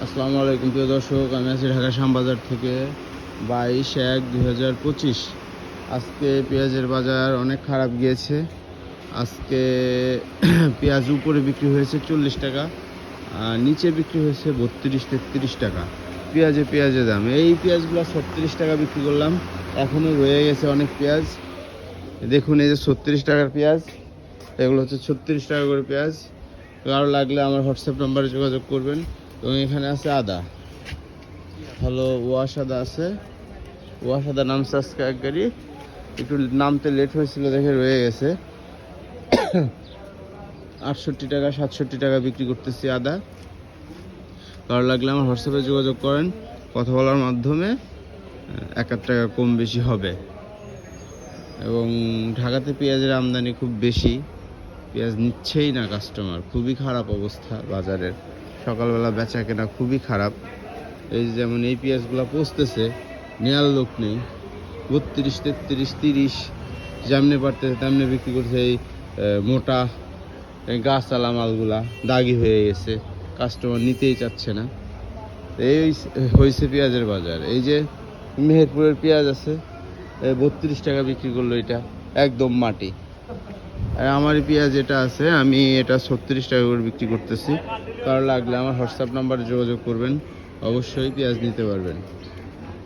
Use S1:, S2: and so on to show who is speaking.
S1: আসসালামু আলাইকুম প্রিয় দর্শক, আমি আছি ঢাকা শ্যামবাজার থেকে 22/1/2025। আজকে পেঁয়াজের বাজার অনেক খারাপ গিয়েছে। আজকে পেঁয়াজ উপরে বিক্রি হয়েছে 40 টাকা, নিচে বিক্রি হয়েছে 32-33 টাকা। পেঁয়াজের দাম, এই পেঁয়াজগুলো 36 টাকা বিক্রি করলাম। এখনও রয়ে গেছে অনেক পেঁয়াজ। দেখুন, এই যে 36 টাকার পেঁয়াজ, এগুলো হচ্ছে 36 টাকা করে পেঁয়াজ। কারো লাগলে আমার হোয়াটসঅ্যাপ নাম্বারে যোগাযোগ করবেন। এবং এখানে আছে আদা, ভালো ওয়াশ আদা আছে। ওয়াশ আদা নামছে আজকে এক গাড়ি, একটু নামতে লেট হয়েছিল দেখে রয়ে গেছে। 68 টাকা 67 টাকা বিক্রি করতেছি আদা। কারো লাগলে আমার হোয়াটসঅ্যাপে যোগাযোগ করেন, কথা বলার মাধ্যমে 1-8 টাকা কম বেশি হবে। এবং ঢাকাতে পেঁয়াজের আমদানি খুব বেশি, পেঁয়াজ নিচ্ছেই না কাস্টমার। খুবই খারাপ অবস্থা বাজারের, সকালবেলা বেচা কেনা খুবই খারাপ। এই যেমন এই পেঁয়াজগুলো পচতেছে, নেয়ার লোক নেই। 32-33-30 যেমনি পারতেছে তেমনি বিক্রি করছে। এই মোটা গাছালা মালগুলা দাগি হয়ে গেছে, কাস্টমার নিতেই চাচ্ছে না। এই হয়েছে পেঁয়াজের বাজার। এই যে মেহেরপুরের পেঁয়াজ আছে, 32 টাকা বিক্রি করলো, এটা একদম মাটি। আর আমার পেঁয়াজ যেটা আছে, আমি এটা 36 টাকা করে বিক্রি করতেছি। কারো লাগলে আমার হোয়াটসঅ্যাপ নাম্বারে যোগাযোগ করবেন, অবশ্যই পেঁয়াজ নিতে পারবেন।